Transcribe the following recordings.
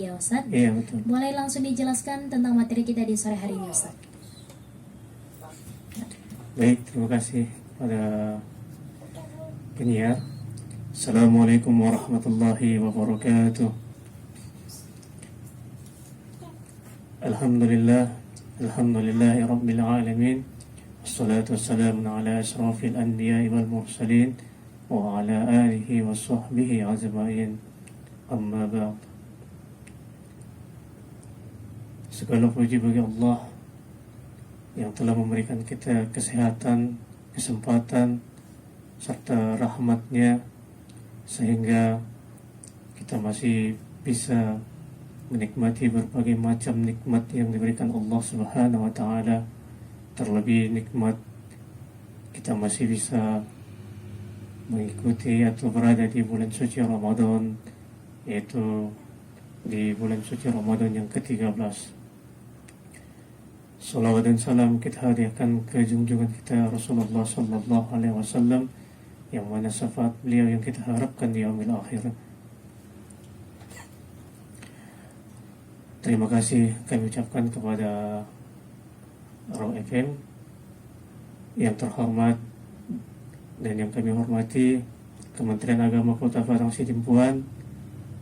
ya Ustaz? Iya, betul. Boleh langsung dijelaskan tentang materi kita di sore hari ini Ustaz? Baik, terima kasih pada penyiar. Assalamualaikum warahmatullahi wabarakatuh. Alhamdulillahi rabbil alamin. Wassalatu wassalamu ala asrafil anbiya'i wal mursalin wa ala alihi wa sahbihi ajma'in. Amma ba'd. Segala puji bagi Allah yang telah memberikan kita kesehatan, kesempatan, serta rahmatnya, sehingga kita masih bisa menikmati berbagai macam nikmat yang diberikan Allah Subhanahu wa Ta'ala. Terlebih nikmat kita masih bisa mengikuti atau berada di bulan suci Ramadan, yaitu di bulan suci Ramadan yang ke-13. Salawat dan salam kita hadiahkan ke junjungan kita Rasulullah sallallahu alaihi wasallam, yang mana syafaat beliau yang kita harapkan di yaumil akhir. Terima kasih kami ucapkan kepada Raw FM yang terhormat dan yang kami hormati Kementerian Agama Kota Padang Sidimpuan.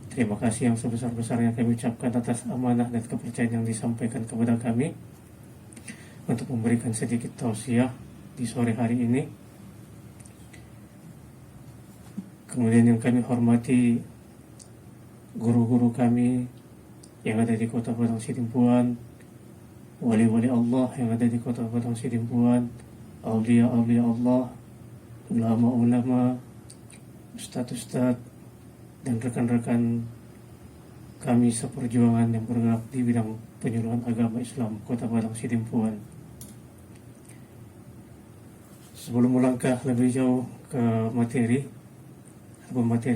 Terima kasih yang sebesar-besarnya kami ucapkan atas amanah dan kepercayaan yang disampaikan kepada kami untuk memberikan sedikit tausiah di sore hari ini. Kemudian yang kami hormati guru-guru kami yang ada di Kota Padang Sidimpuan, wali-wali Allah yang ada di Kota Padang Sidimpuan, aulia-aulia Allah, ulama-ulama, ustadz-ustadz, dan rekan-rekan kami seperjuangan yang bergerak di bidang penyuluhan agama Islam Kota Padang Sidimpuan. Sebelum melangkah lebih jauh ke materi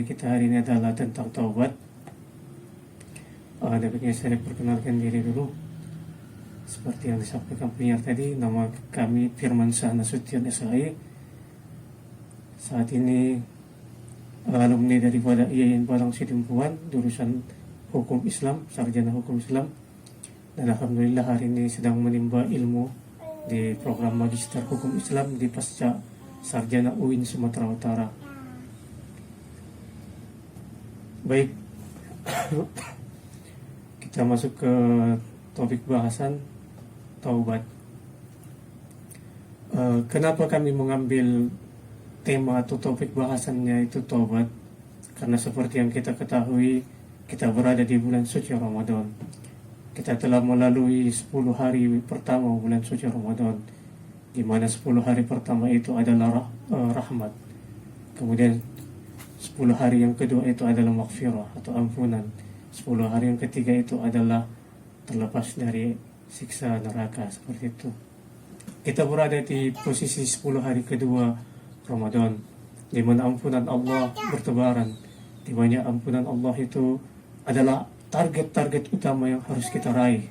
kita hari ini adalah tentang taubat. Dapatnya saya perkenalkan diri dulu. Seperti yang disampaikan penyiar tadi, nama kami Firmansyah Nasution SHI. Saat ini alumni daripada IAIN Padang Sidimpuan, jurusan Hukum Islam, Sarjana Hukum Islam. Dan alhamdulillah hari ini sedang menimba ilmu di program Magister Hukum Islam di Pasca Sarjana UIN Sumatera Utara. Baik, kita masuk ke topik bahasan taubat. Kenapa kami mengambil tema atau topik bahasannya itu taubat? Karena seperti yang kita ketahui, kita berada di bulan suci Ramadan. Kita telah melalui 10 hari pertama bulan suci Ramadan, di mana 10 hari pertama itu adalah rahmat. Kemudian 10 hari yang kedua itu adalah maghfirah atau ampunan. 10 hari yang ketiga itu adalah terlepas dari siksa neraka, seperti itu. Kita berada di posisi 10 hari kedua Ramadan, di mana ampunan Allah bertebaran, di mana ampunan Allah itu adalah target-target utama yang harus kita raih,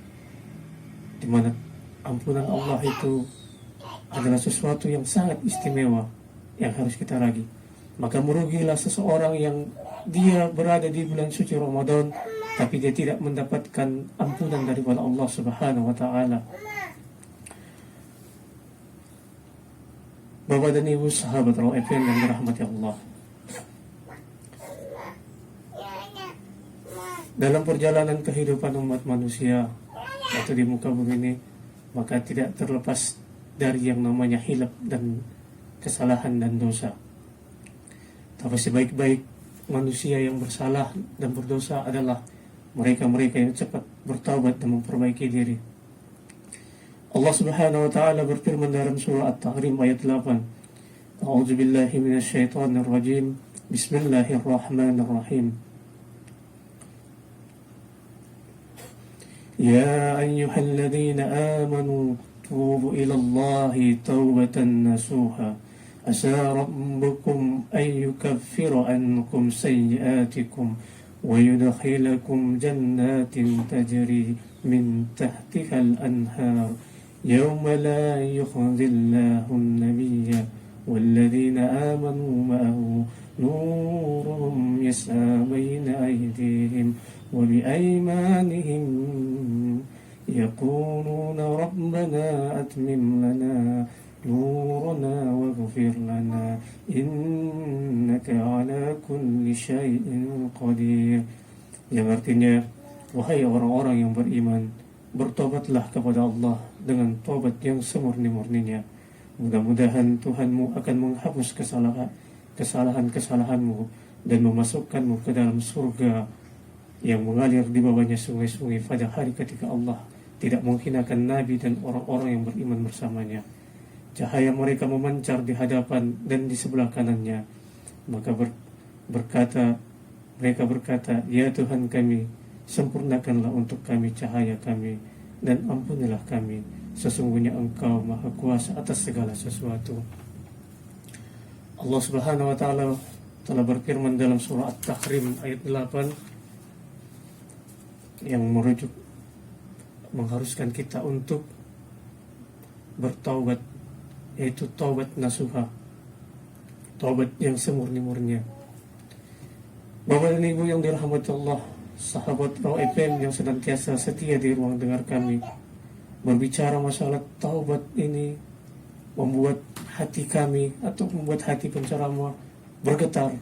di mana ampunan Allah itu adalah sesuatu yang sangat istimewa yang harus kita raih. Maka merugilah seseorang yang dia berada di bulan suci Ramadan tapi dia tidak mendapatkan ampunan daripada Allah Subhanahu wa Ta'ala. Bapak dan Ibu sahabat Raw FM yang dirahmati Allah, dalam perjalanan kehidupan umat manusia atau di muka bumi ini, maka tidak terlepas dari yang namanya hilaf dan kesalahan dan dosa. Tapi sebaik-baik manusia yang bersalah dan berdosa adalah mereka-mereka yang cepat bertaubat dan memperbaiki diri. Allah Subhanahu wa Ta'ala berfirman dalam surah At-Tahrim ayat 8. A'udzu billahi minasyaitonir rajim. Bismillahirrahmanirrahim. Ya ayyuhalladzina amanu tubu ila Allahi taubatan nasuha. Asa rabbukum an yukaffira ankum sayyi'atikum wa yudkhilakum jannatin tajri min tahtiha al-anhar yawma la yukhzillahu an-nabiyya والذين آمنوا معه نورهم يسعى بين أيديهم وبأيمانهم يقولون ربنا أتمم لنا نورنا واغفر لنا إنك على كل شيء قدير. Yang artinya, wahai orang-orang yang beriman, bertobatlah kepada Allah dengan tobat yang semurni-murninya. Mudah-mudahan Tuhanmu akan menghapus kesalahan-kesalahanmu dan memasukkanmu ke dalam surga yang mengalir di bawahnya sungai-sungai pada hari ketika Allah tidak menghinakan Nabi dan orang-orang yang beriman bersamanya. Cahaya mereka memancar di hadapan dan di sebelah kanannya. Maka mereka berkata, ya Tuhan kami, sempurnakanlah untuk kami cahaya kami dan ampunilah kami. Sesungguhnya Engkau Maha Kuasa atas segala sesuatu. Allah Subhanahu wa taala telah berfirman dalam surah At-Tahrim ayat 8 yang mengharuskan kita untuk bertaubat, yaitu taubat nasuha, taubat yang semurni-murninya. Bapak dan Ibu yang dirahmati Allah, sahabat Raw FM yang senantiasa setia di ruang dengar kami, berbicara masalah taubat ini membuat hati kami atau membuat hati penceramah bergetar.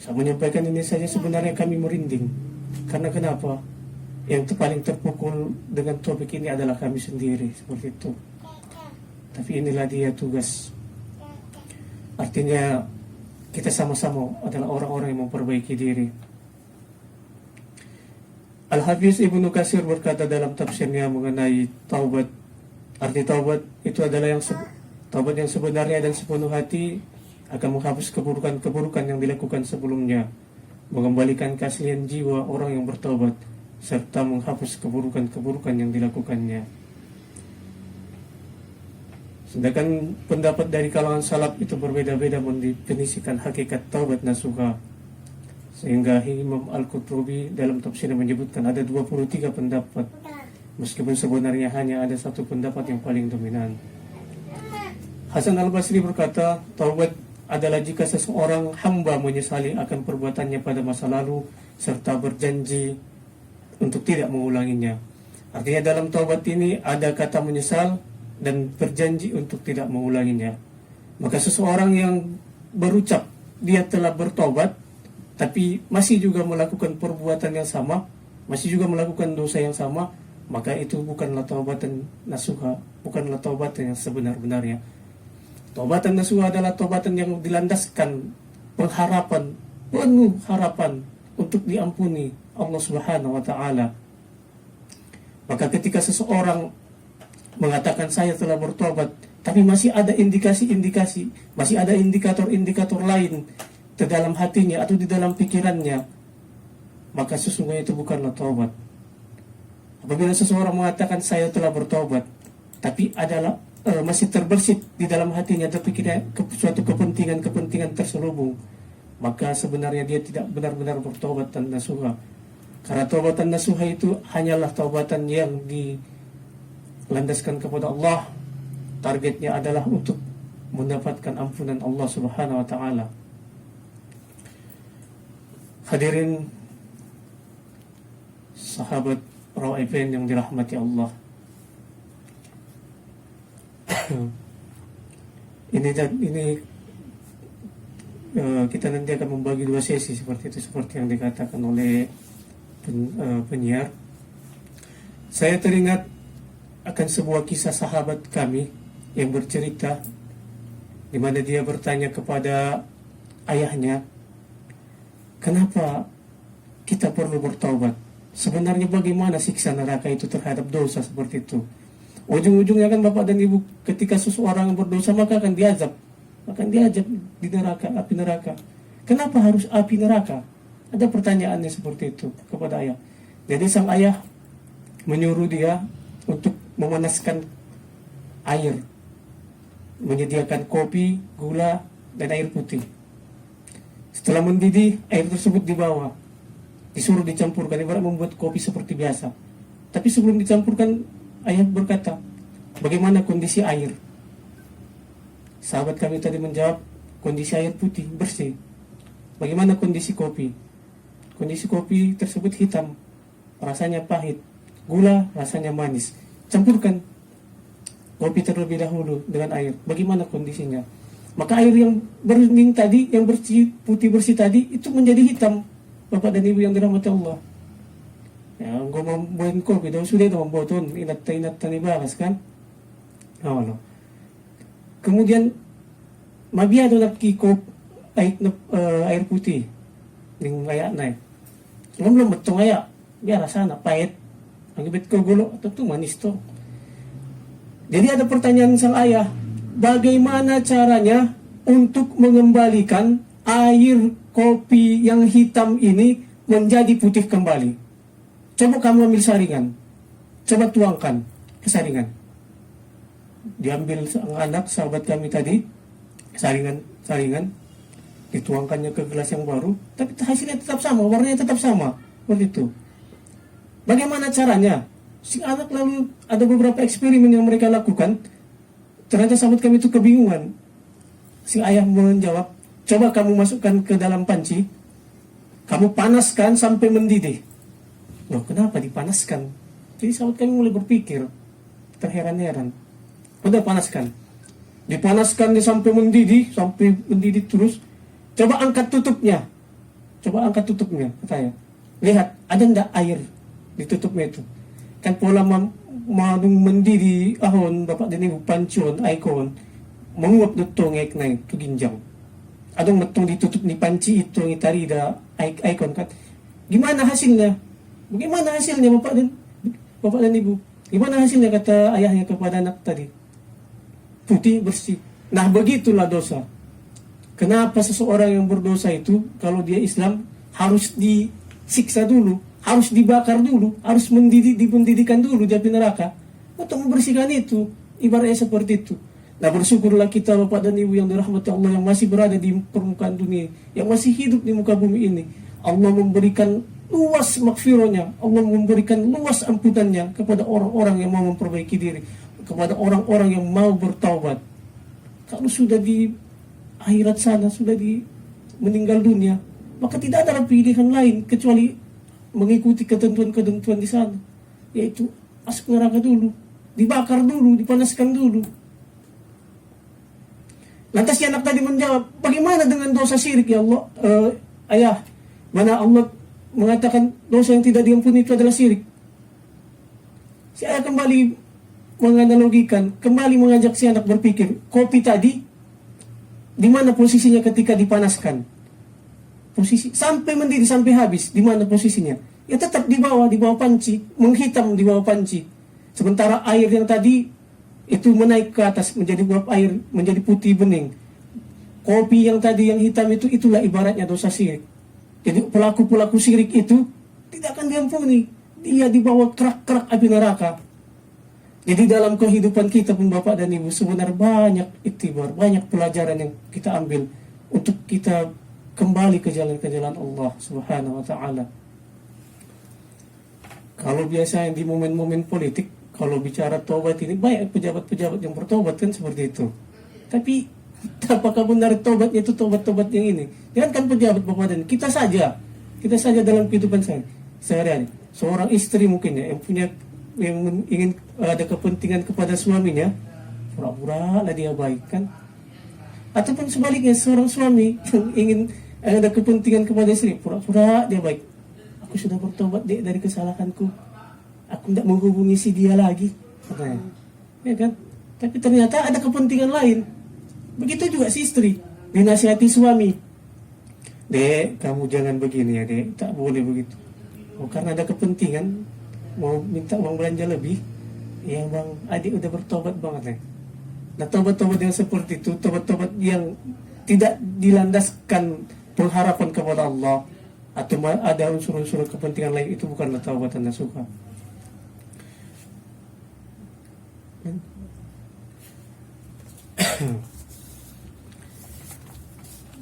Saya menyampaikan ini saja sebenarnya kami merinding. Karena kenapa? Yang paling terpukul dengan topik ini adalah kami sendiri, seperti itu. Tapi inilah dia tugas. Artinya kita sama-sama adalah orang-orang yang memperbaiki diri. Al-Hafiz Ibnu Katsir berkata dalam tafsirnya mengenai taubat. Arti taubat itu adalah taubat yang sebenarnya dan sepenuh hati akan menghapus keburukan-keburukan yang dilakukan sebelumnya, mengembalikan keaslian jiwa orang yang bertaubat, serta menghapus keburukan-keburukan yang dilakukannya. Sedangkan pendapat dari kalangan salaf itu berbeda-beda mendefinisikan hakikat taubat nasuha. Sehingga Imam Al-Qurtubi dalam tafsirnya menyebutkan ada 23 pendapat, meskipun sebenarnya hanya ada satu pendapat yang paling dominan. Hasan Al-Basri berkata, taubat adalah jika seseorang hamba menyesali akan perbuatannya pada masa lalu serta berjanji untuk tidak mengulanginya. Artinya dalam taubat ini ada kata menyesal dan berjanji untuk tidak mengulanginya. Maka seseorang yang berucap dia telah bertobat tapi masih juga melakukan perbuatan yang sama, masih juga melakukan dosa yang sama, maka itu bukanlah taubatan nasuha, bukanlah taubatan yang sebenar-benarnya. Taubatan nasuha adalah taubatan yang dilandaskan pengharapan, penuh harapan untuk diampuni Allah Subhanahu wa taala. Maka ketika seseorang mengatakan saya telah bertobat, tapi masih ada indikasi-indikasi, masih ada indikator-indikator lain di dalam hatinya atau di dalam pikirannya, maka sesungguhnya itu bukanlah taubat. Apabila seseorang mengatakan saya telah bertobat, tapi adalah masih terbersit di dalam hatinya terpikirnya suatu kepentingan terselubung, maka sebenarnya dia tidak benar-benar bertobat dan nasuha. Karena taubatan nasuha itu hanyalah taubatan yang dilandaskan kepada Allah. Targetnya adalah untuk mendapatkan ampunan Allah Subhanahu wa taala. Hadirin sahabat Raw FM yang dirahmati Allah. Ini kita nanti akan membagi dua sesi seperti itu, seperti yang dikatakan oleh penyiar. Saya teringat akan sebuah kisah sahabat kami yang bercerita di mana dia bertanya kepada ayahnya, kenapa kita perlu bertaubat? Sebenarnya bagaimana siksa neraka itu terhadap dosa seperti itu? Ujung-ujungnya kan Bapak dan Ibu, ketika seseorang berdosa maka akan diazab di neraka, api neraka. Kenapa harus api neraka? Ada pertanyaannya seperti itu kepada ayah. Jadi sang ayah menyuruh dia untuk memanaskan air, menyediakan kopi, gula, dan air putih. Setelah mendidih, air tersebut dibawa, disuruh dicampurkan, ibarat membuat kopi seperti biasa. Tapi sebelum dicampurkan, ayah berkata, bagaimana kondisi air? Sahabat kami tadi menjawab, kondisi air putih, bersih. Bagaimana kondisi kopi? Kondisi kopi tersebut hitam, rasanya pahit. Gula, rasanya manis. Campurkan kopi terlebih dahulu dengan air. Bagaimana kondisinya? Maka air yang bening tadi, yang bersih, putih bersih tadi, itu menjadi hitam. Bapak dan Ibu yang dirahmati Allah. Ya, gue mau buat kopi, dah sudah dah membuat inat tani bagas kan? Oh, no. Kemudian mabia do nak kikop air putih ning ayak naik. Belum betong ayak, biar rasanya pahit. Angibet ko gulo atau tuh manis tuh. Jadi ada pertanyaan sang ayah, bagaimana caranya untuk mengembalikan air kopi yang hitam ini menjadi putih kembali? Coba kamu ambil saringan, coba tuangkan ke saringan. Diambil sang anak sahabat kami tadi, saringan, dituangkannya ke gelas yang baru, tapi hasilnya tetap sama, warnanya tetap sama, seperti itu. Bagaimana caranya? Si anak lalu ada beberapa eksperimen yang mereka lakukan. Ternyata sahabat kami itu kebingungan. Si ayah menjawab, coba kamu masukkan ke dalam panci, kamu panaskan sampai mendidih. Loh, kenapa dipanaskan? Jadi sahabat kami mulai berpikir, terheran-heran. Udah panaskan, dipanaskan sampai mendidih terus. Coba angkat tutupnya, katanya. Lihat, ada ndak air di tutupnya itu? Kan pola madung mendidih ahon bapak dan ibu pancion aikon menguap dutong naik ke ginjang. Adong metong ditutup ni panci itu ngitari da aikon kan. Gimana hasilnya? Bagaimana hasilnya bapak dan ibu? Gimana hasilnya kata ayahnya kepada anak tadi? Putih bersih. Nah, begitulah dosa. Kenapa seseorang yang berdosa itu kalau dia Islam harus disiksa dulu, harus dibakar dulu, harus dipendidihkan dulu di api neraka untuk membersihkan itu. Ibaratnya seperti itu. Nah, bersyukurlah kita Bapak dan Ibu yang dirahmati Allah yang masih berada di permukaan dunia, yang masih hidup di muka bumi ini. Allah memberikan luas makfirahnya, Allah memberikan luas ampunannya kepada orang-orang yang mau memperbaiki diri, kepada orang-orang yang mau bertaubat. Kalau sudah di akhirat sana, sudah di meninggal dunia, maka tidak ada pilihan lain kecuali mengikuti ketentuan-ketentuan di sana, yaitu masuk neraka dulu, dibakar dulu, dipanaskan dulu. Lantas si anak tadi menjawab, bagaimana dengan dosa syirik ya Allah? Ayah, mana Allah mengatakan dosa yang tidak diampuni itu adalah syirik. Si ayah kembali menganalogikan, kembali mengajak si anak berpikir, kopi tadi di mana posisinya ketika dipanaskan? Posisi sampai mendidih, sampai habis, di mana posisinya? Ya tetap di bawah panci, menghitam di bawah panci. Sementara air yang tadi itu menaik ke atas menjadi uap air, menjadi putih bening. Kopi yang tadi yang hitam itu, itulah ibaratnya dosa syirik. Jadi pelaku-pelaku syirik itu tidak akan diampuni. Dia dibawa kerak-kerak api neraka. Jadi dalam kehidupan kita pun Bapak dan Ibu, sebenarnya banyak iktibar, banyak pelajaran yang kita ambil untuk kita kembali ke jalan Allah Subhanahu wa taala. Kalau biasanya di momen-momen politik, kalau bicara tobat ini banyak pejabat-pejabat yang bertobat kan seperti itu. Tapi apakah benar tobatnya itu tobat-tobat yang ini? Jangan kan pejabat Bapak dan kita saja dalam kehidupan sehari-hari. Seorang istri mungkin ya yang ingin ada kepentingan kepada suaminya, pura-pura lah dia baik kan. Ataupun sebaliknya, seorang suami yang ingin ada kepentingan kepada istri, pura-pura dia baik. Aku sudah bertobat dari kesalahanku, aku tidak menghubungi si dia lagi, katanya. Ya kan? Tapi ternyata ada kepentingan lain. Begitu juga si istri dinasihati suami, Dek, kamu jangan begini ya Dek, tak boleh begitu. Oh, karena ada kepentingan mau minta uang belanja lebih, ya bang, adik udah bertobat banget ya. Nah, tobat-tobat yang seperti itu, tobat-tobat yang tidak dilandaskan pengharapan kepada Allah atau ada unsur-unsur kepentingan lain, itu bukanlah taubat nasuha.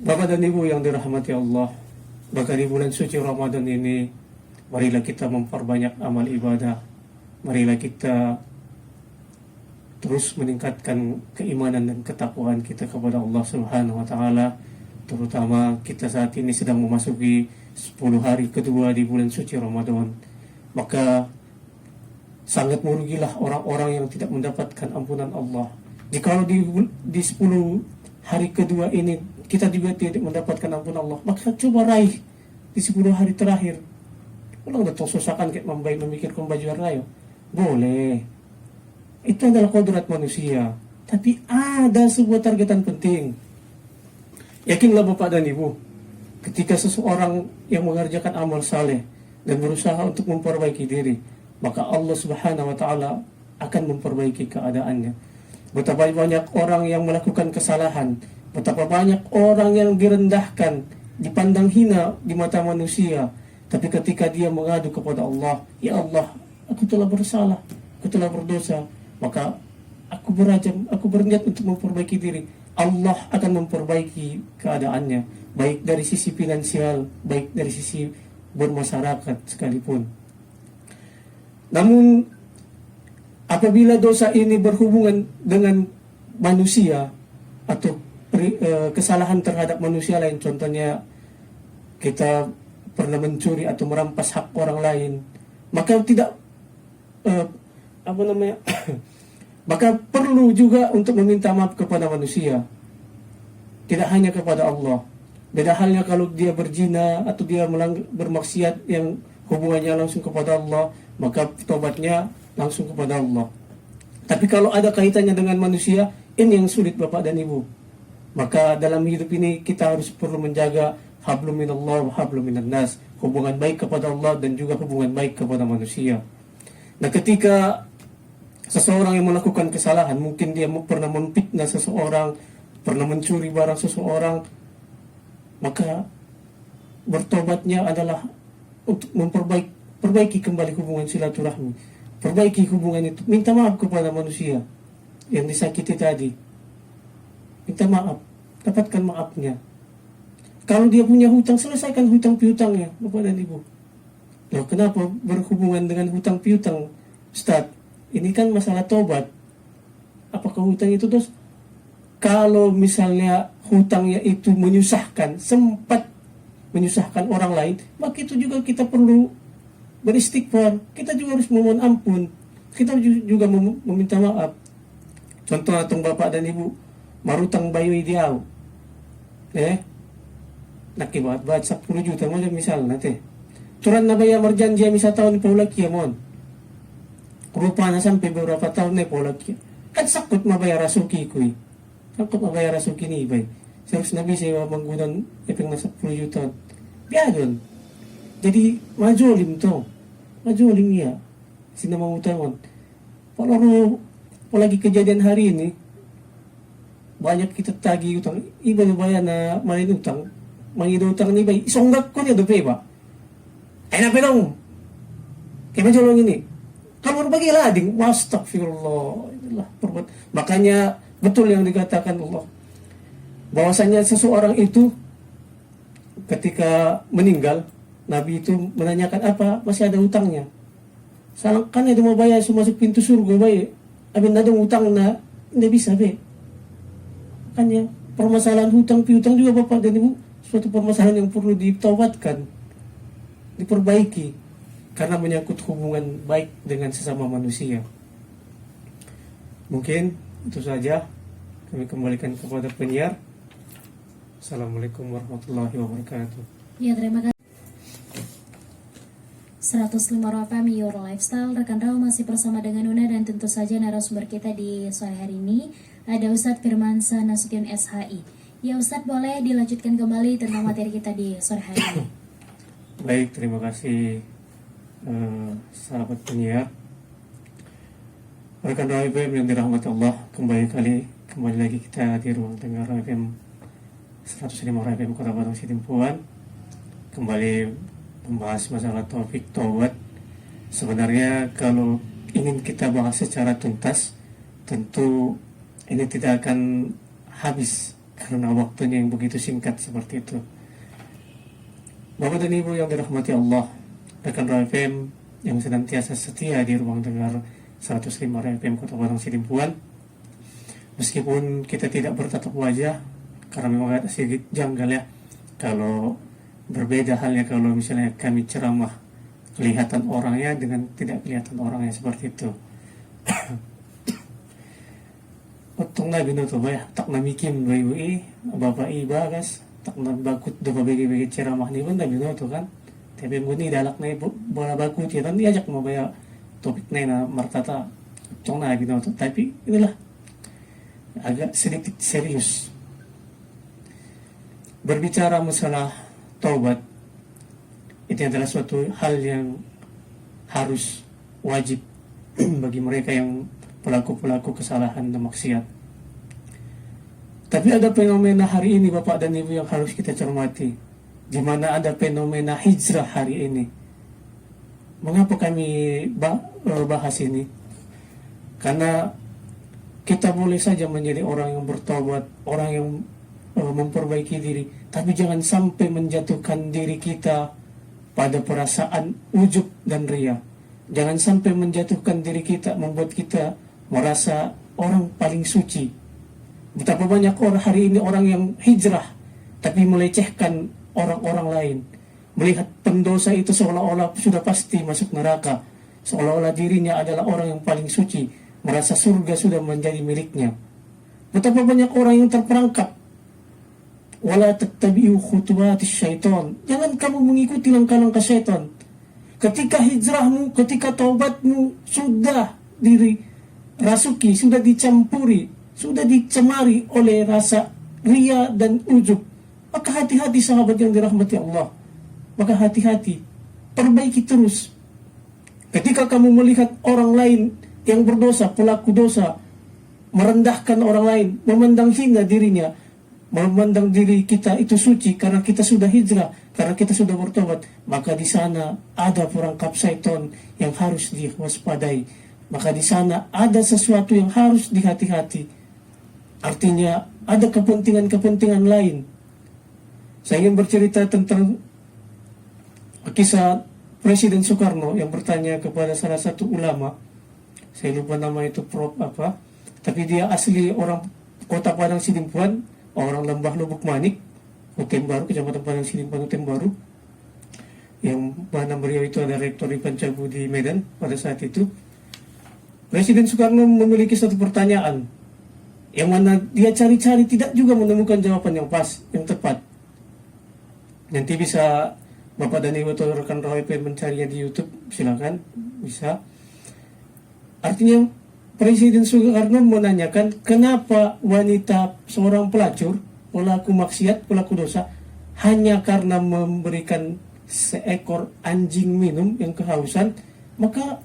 Bapak dan Ibu yang dirahmati Allah, bahkan di bulan suci Ramadan ini, marilah kita memperbanyak amal ibadah. Marilah kita terus meningkatkan keimanan dan ketakwaan kita kepada Allah Subhanahu wa taala, terutama kita saat ini sedang memasuki 10 hari kedua di bulan suci Ramadan. Maka sangat merugilah orang-orang yang tidak mendapatkan ampunan Allah. Jika di 10 hari kedua ini kita juga tidak mendapatkan ampunan Allah, maka coba raih di 10 hari terakhir. Kalau datang susahkan kayak memikirkan baju rayo, boleh. Itu adalah kodrat manusia. Tapi ada sebuah targetan penting. Yakinlah Bapak dan Ibu, ketika seseorang yang mengerjakan amal saleh dan berusaha untuk memperbaiki diri, maka Allah Subhanahu wa taala akan memperbaiki keadaannya. Betapa banyak orang yang melakukan kesalahan, betapa banyak orang yang direndahkan, dipandang hina di mata manusia, tapi ketika dia mengadu kepada Allah, ya Allah, aku telah bersalah, aku telah berdosa, maka aku berniat untuk memperbaiki diri. Allah akan memperbaiki keadaannya, baik dari sisi finansial, baik dari sisi bermasyarakat sekalipun. Namun apabila dosa ini berhubungan dengan manusia atau kesalahan terhadap manusia lain, contohnya kita pernah mencuri atau merampas hak orang lain, maka tidak maka perlu juga untuk meminta maaf kepada manusia, tidak hanya kepada Allah. Beda halnya kalau dia berzina atau dia bermaksiat yang hubungannya langsung kepada Allah, maka tobatnya langsung kepada Allah. Tapi kalau ada kaitannya dengan manusia, ini yang sulit Bapak dan Ibu. Maka dalam hidup ini kita harus perlu menjaga hablum minallah wa hablum minan nas, hubungan baik kepada Allah dan juga hubungan baik kepada manusia. Nah, ketika seseorang yang melakukan kesalahan, mungkin dia pernah memfitnah seseorang, pernah mencuri barang seseorang, maka bertobatnya adalah untuk perbaiki kembali hubungan silaturahmi, perbaiki hubungan itu, minta maaf kepada manusia yang disakiti tadi, minta maaf, dapatkan maafnya. Kalau dia punya hutang, selesaikan hutang piutangnya, Bapak dan Ibu. Loh, kenapa berhubungan dengan hutang piutang, Ustaz? Ini kan masalah tobat. Apakah hutang itu dosa? Kalau misalnya hutangnya itu menyusahkan, sempat menyusahkan orang lain, maka itu juga kita perlu beristighfar. Kita juga harus memohon ampun. Kita juga meminta maaf. Contoh atong Bapak dan Ibu marutang bayu ideal. Nakibat 10 juta mo misal nate. Turan na bayar marjanji misa tahun paulaki mon. Rupa na sampai beberapa tahun na paulaki. Kan sakot mabayar asuki kuy. Sakot mabayar asuki ni ibay. Seharus nabi saya menggunakan ipeng na 10 juta. Biadon. Jadi majolim to. Majolim ya. Sina mamutangon. Kalau lagi kejadian hari ini, banyak kita tagih utang. Iba na bayan na main utang. Mangido utang ni bay. Isonggak ko niya dope ba? Ay na pedong. Kaya majolong ini. Kalau berbagi lading, astagfirullah. Makanya betul yang dikatakan Allah, bahwasanya seseorang itu ketika meninggal, Nabi itu menanyakan apa masih ada hutangnya. Salangkan itu mau bayar masuk pintu surga baik. Abin ada hutang na tidak bisa be. Makanya permasalahan hutang piutang juga Bapak dan Ibu suatu permasalahan yang perlu ditaubatkan, diperbaiki, karena menyangkut hubungan baik dengan sesama manusia. Mungkin itu saja, kami kembalikan kepada penyiar. Assalamualaikum warahmatullahi wabarakatuh. Ya, terima kasih. 105 FM Your Lifestyle, rekan Raul masih bersama dengan Una, dan tentu saja narasumber kita di sore hari ini ada Ustadz Firmansyah Nasution SHI. Ya Ustadz, boleh dilanjutkan kembali tentang materi kita di sore hari ini. Baik, terima kasih sahabat penyiar, rekan Raul FM yang dirahmati Allah. Kembali lagi kita di ruang dengar FM 105 FM Kota Batang Sitimpuan, kembali membahas masalah topik taubat. Sebenarnya kalau ingin kita bahas secara tuntas, tentu ini tidak akan habis karena waktunya yang begitu singkat seperti itu. Bapak dan Ibu yang dirahmati Allah, rekan FM yang senantiasa setia di ruang dengar 105 FM Kota Batang Sitimpuan, Meskipun kita tidak bertatap wajah, karena memang agak sedikit janggal ya kalau berbeda halnya kalau misalnya kami ceramah kelihatan orangnya dengan tidak kelihatan orangnya, seperti itu. Utong na binoto ba tak namikim ba iwi bapak bagas tak nabakut do bagi ceramah ni pun na binoto kan, tapi muni dalak na bola bakut ya kan diajak mo ba topik na martata utong na binoto, tapi inilah agak sedikit serius. Berbicara masalah taubat, itu adalah suatu hal yang harus wajib bagi mereka yang pelaku-pelaku kesalahan dan maksiat. Tapi ada fenomena hari ini Bapak dan Ibu yang harus kita cermati, di mana ada fenomena hijrah hari ini. Mengapa kami bahas ini? Karena kita boleh saja menjadi orang yang bertobat, orang yang memperbaiki diri, tapi jangan sampai menjatuhkan diri kita pada perasaan ujub dan ria. Jangan sampai menjatuhkan diri kita, membuat kita merasa orang paling suci. Betapa banyak orang hari ini orang yang hijrah tapi melecehkan orang-orang lain, melihat pendosa itu seolah-olah sudah pasti masuk neraka, seolah-olah dirinya adalah orang yang paling suci, merasa surga sudah menjadi miliknya. Betapa banyak orang yang terperangkap. Wala tattabi'u khutuwatis syaitan. Jangan kamu mengikuti langkah-langkah syaitan. Ketika hijrahmu, ketika taubatmu sudah dirasuki, sudah dicampuri, sudah dicemari oleh rasa ria dan ujub, maka hati-hati sahabat yang dirahmati Allah. Maka hati-hati, perbaiki terus. Ketika kamu melihat orang lain yang berdosa, pelaku dosa, merendahkan orang lain, memandang hina dirinya, memandang diri kita itu suci karena kita sudah hijrah, karena kita sudah bertobat, maka di sana ada perangkap syaitan yang harus diwaspadai. Maka di sana ada sesuatu yang harus dihati-hati. Artinya ada kepentingan-kepentingan lain. Saya ingin bercerita tentang kisah Presiden Soekarno yang bertanya kepada salah satu ulama. Saya lupa nama itu, Prof apa, tapi dia asli orang Kota Padang Sidimpuan, orang Lembah Lubuk Manik, Hutan Baru, Kecamatan Padang Sidimpuan, Hutan Baru, yang mana beliau itu ada rektor di Pancabu di Medan pada saat itu. Presiden Soekarno memiliki satu pertanyaan yang mana dia cari-cari tidak juga menemukan jawaban yang pas, yang tepat. Nanti bisa Bapak dan Ibu atau rekan ROP mencarinya di YouTube, silakan, bisa. Artinya Presiden Soekarno menanyakan kenapa wanita seorang pelacur, pelaku maksiat, pelaku dosa, hanya karena memberikan seekor anjing minum yang kehausan, maka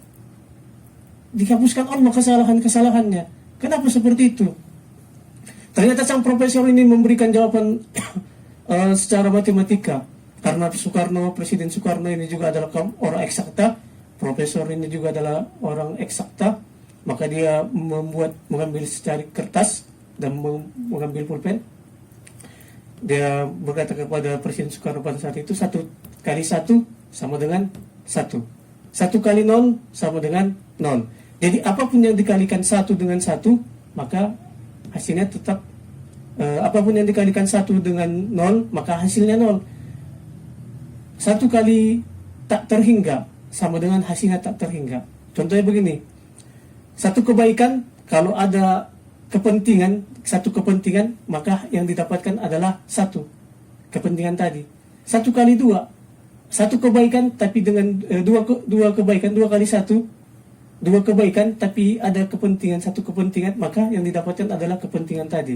dihapuskan Allah kesalahan-kesalahannya. Kenapa seperti itu? Ternyata sang profesor ini memberikan jawaban secara matematika. Karena Presiden Soekarno ini juga adalah orang eksakta, profesor ini juga adalah orang eksakta, maka dia mengambil secari kertas dan mengambil pulpen. Dia berkata kepada Presiden Soekarno pada saat itu, 1 kali 1 sama dengan 1. 1 kali 0 sama dengan 0. Jadi apapun yang dikalikan 1 dengan 1, maka hasilnya tetap, apapun yang dikalikan 1 dengan 0, maka hasilnya 0. 1 kali tak terhingga sama dengan hasilnya tak terhingga. Contohnya begini, satu kebaikan, kalau ada kepentingan, satu kepentingan, maka yang didapatkan adalah 1 kepentingan tadi. 1 kali 2, 1 kebaikan tapi dengan 2 kebaikan, 2 kali 1, 2 kebaikan tapi ada kepentingan, 1 kepentingan, maka yang didapatkan adalah kepentingan tadi.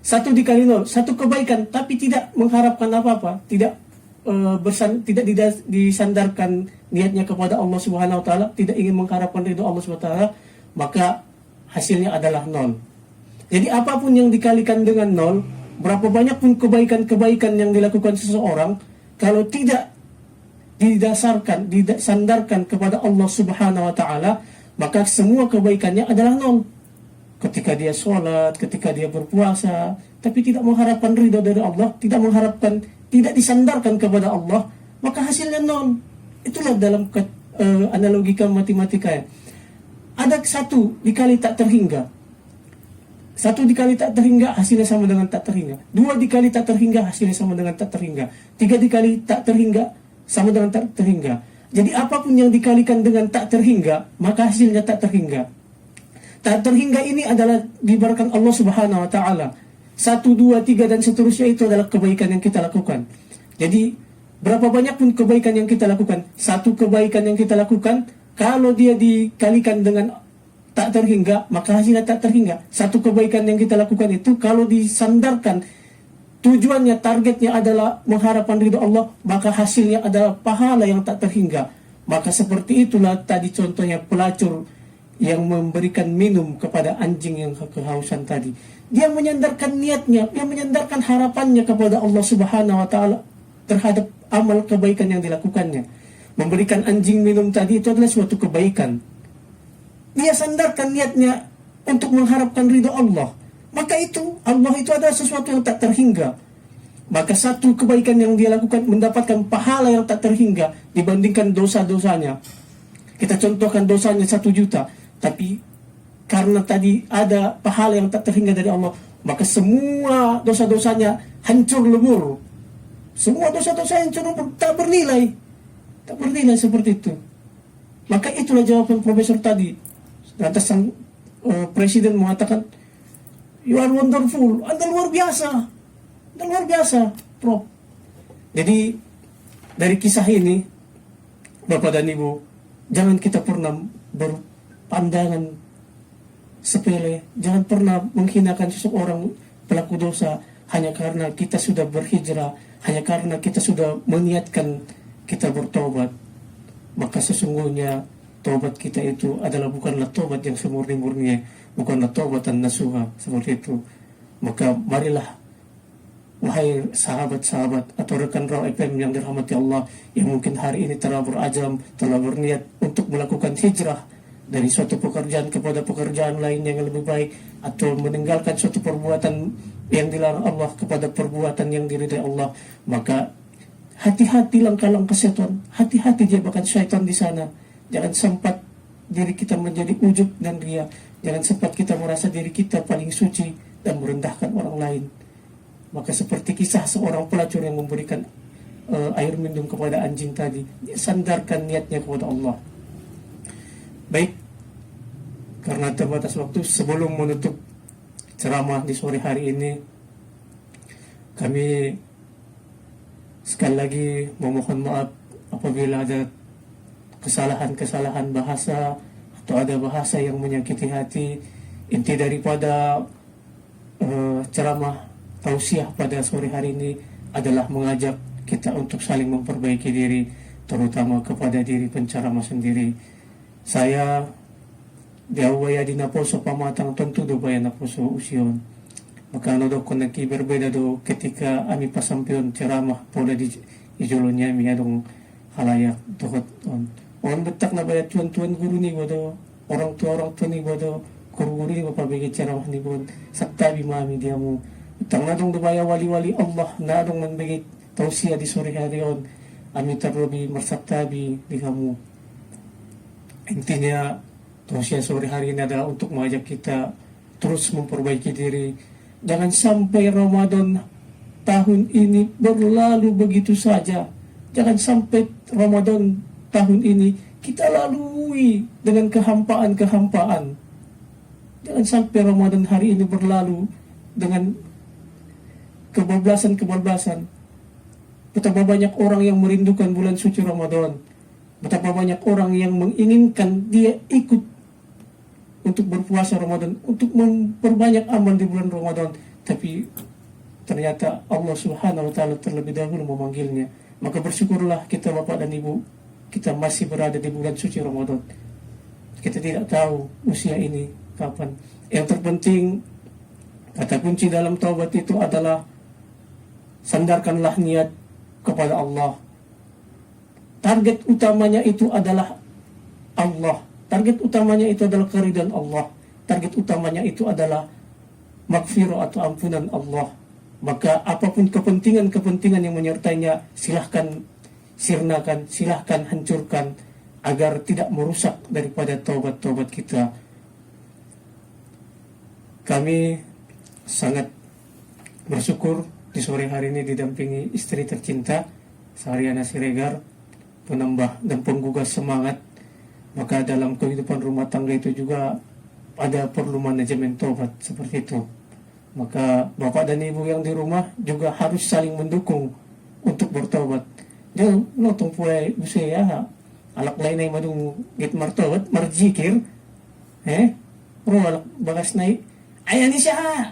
1 dikali 0, 1 kebaikan tapi tidak mengharapkan apa-apa, tidak disandarkan niatnya kepada Allah Subhanahu wa taala, tidak ingin mengharapkan ridho Allah Subhanahu wa taala, maka hasilnya adalah 0. Jadi apapun yang dikalikan dengan 0, berapa banyak pun kebaikan-kebaikan yang dilakukan seseorang, kalau tidak disandarkan kepada Allah Subhanahu wa taala, maka semua kebaikannya adalah 0. Ketika dia sholat, ketika dia berpuasa, tapi tidak mengharapkan ridho dari Allah, tidak disandarkan kepada Allah, maka hasilnya 0. Itulah dalam analogika matematika ya. Ada 1 dikali tak terhingga. Satu dikali tak terhingga hasilnya sama dengan tak terhingga. Dua dikali tak terhingga hasilnya sama dengan tak terhingga. Tiga dikali tak terhingga sama dengan tak terhingga. Jadi apapun yang dikalikan dengan tak terhingga, maka hasilnya tak terhingga. Tak terhingga ini adalah diibaratkan Allah Subhanahu wa taala. 1, 2, 3 dan seterusnya itu adalah kebaikan yang kita lakukan. Jadi berapa banyak pun kebaikan yang kita lakukan, satu kebaikan yang kita lakukan, kalau dia dikalikan dengan tak terhingga, maka hasilnya tak terhingga. Satu kebaikan yang kita lakukan itu kalau disandarkan tujuannya, targetnya adalah mengharapkan ridho Allah, maka hasilnya adalah pahala yang tak terhingga. Maka seperti itulah tadi contohnya pelacur yang memberikan minum kepada anjing yang kehausan tadi. Dia menyandarkan niatnya, dia menyandarkan harapannya kepada Allah Subhanahu wa taala terhadap amal kebaikan yang dilakukannya. Memberikan anjing minum tadi itu adalah suatu kebaikan. Dia sandarkan niatnya untuk mengharapkan ridho Allah. Maka itu, Allah itu adalah sesuatu yang tak terhingga. Maka satu kebaikan yang dia lakukan mendapatkan pahala yang tak terhingga dibandingkan dosa-dosanya. Kita contohkan dosanya 1 juta, tapi karena tadi ada pahala yang tak terhingga dari Allah, maka semua dosa-dosanya hancur lebur. Semua dosa-dosa hancur lebur, tak bernilai. Tak bernilai seperti itu. Maka itulah jawaban profesor tadi. Lantas sang presiden mengatakan, "You are wonderful." Anda luar biasa. Anda luar biasa, Prof. Jadi dari kisah ini, Bapak dan Ibu, jangan kita pernah berpandangan sepele, jangan pernah menghinakan seseorang pelaku dosa hanya karena kita sudah berhijrah, hanya karena kita sudah meniatkan kita bertobat. Maka sesungguhnya taubat kita itu bukanlah taubat yang semurni-murninya, bukanlah taubatan nasuha seperti itu. Maka marilah, wahai sahabat-sahabat atau rekan Raw FM yang dirahmati Allah, yang mungkin hari ini telah berazam, telah berniat untuk melakukan hijrah dari suatu pekerjaan kepada pekerjaan lain yang lebih baik, atau meninggalkan suatu perbuatan yang dilarang Allah kepada perbuatan yang diridai Allah, maka hati-hati langkah-langkah syaitan, hati-hati jebakan syaitan di sana. Jangan sempat diri kita menjadi ujub dan ria. Jangan sempat kita merasa diri kita paling suci dan merendahkan orang lain. Maka seperti kisah seorang pelacur yang memberikan air minum kepada anjing tadi, dia sandarkan niatnya kepada Allah. Baik, karena terbatas waktu, sebelum menutup ceramah di sore hari ini, kami sekali lagi memohon maaf apabila ada kesalahan-kesalahan bahasa atau ada bahasa yang menyakiti hati. Inti daripada ceramah tausiah pada sore hari ini adalah mengajak kita untuk saling memperbaiki diri, terutama kepada diri penceramah sendiri. Saya diawaya di naposo pamatang tentu do bayan naposo usion. Maka do koneki berbeda do ketika ami pasampion ceramah pola di ijolonya mi adong halayak tohot on. Orang betak na bayat tuan-tuan guru ni bodo, orang tua ni bodo, guru-guru ni mapabigit ceramah ni bon, saktabi mami dia mo. Utang na dong dubaya wali-wali Allah na dong manbigit tausiah di sore hari on, ami terlebih mersaktabi di kamu. Intinya tausiah sore hari ini adalah untuk mengajak kita terus memperbaiki diri. Jangan sampai Ramadan tahun ini berlalu begitu saja. Jangan sampai Ramadan tahun ini kita lalui dengan kehampaan-kehampaan. Jangan sampai Ramadan hari ini berlalu dengan kebablasan-kebablasan. Betapa banyak orang yang merindukan bulan suci Ramadan. Betapa banyak orang yang menginginkan dia ikut untuk berpuasa Ramadan, untuk memperbanyak amal di bulan Ramadan. Tapi ternyata Allah Subhanahu wa taala terlebih dahulu memanggilnya. Maka bersyukurlah kita Bapak dan Ibu, kita masih berada di bulan suci Ramadan. Kita tidak tahu usia ini kapan. Yang terpenting, kata kunci dalam taubat itu adalah sandarkanlah niat kepada Allah. Target utamanya itu adalah Allah. Target utamanya itu adalah keridhaan Allah. Target utamanya itu adalah maghfirah atau ampunan Allah. Maka apapun kepentingan-kepentingan yang menyertainya, silahkan sirnakan, silahkan hancurkan agar tidak merusak daripada taubat-taubat kita. Kami sangat bersyukur di sore hari ini didampingi istri tercinta Sariana Siregar, penambah dan penggugah semangat. Maka dalam kehidupan rumah tangga itu juga ada perlu manajemen tobat seperti itu. Maka bapak dan ibu yang di rumah juga harus saling mendukung untuk bertobat. Jangan notong pulai busaya alak lain ay madung git martobat marjikir pro alak bagas naik ayan siya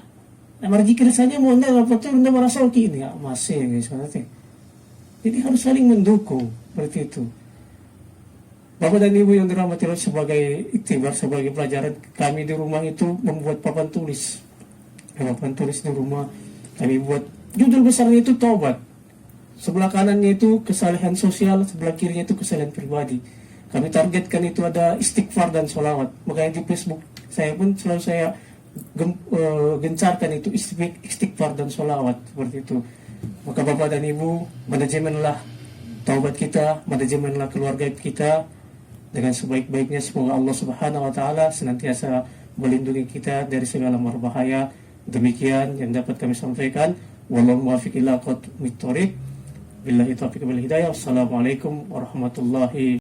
na marjikir saja mo na patur na marasoki ini masih guys nanti. Jadi harus saling mendukung seperti itu. Bapak dan ibu yang dirahmati Allah, sebagai iktibar, sebagai pelajaran, kami di rumah itu membuat papan tulis. Papan tulis di rumah kami buat judul besarnya itu tobat. Sebelah kanannya itu kesalahan sosial, sebelah kirinya itu kesalahan pribadi. Kami targetkan itu ada istighfar dan sholawat. Makanya di Facebook saya pun selalu saya gencarkan itu istighfar dan sholawat seperti itu. Maka bapak dan ibu, manajemenlah taubat kita, manajemenlah keluarga kita dengan sebaik-baiknya. Semoga Allah Subhanahu wa taala senantiasa melindungi kita dari segala berbahaya. Demikian yang dapat kami sampaikan. Wallahu muwaffiq ila aqwamit thoriq. Billahi taufiq wal hidayah. Wassalamualaikum warahmatullahi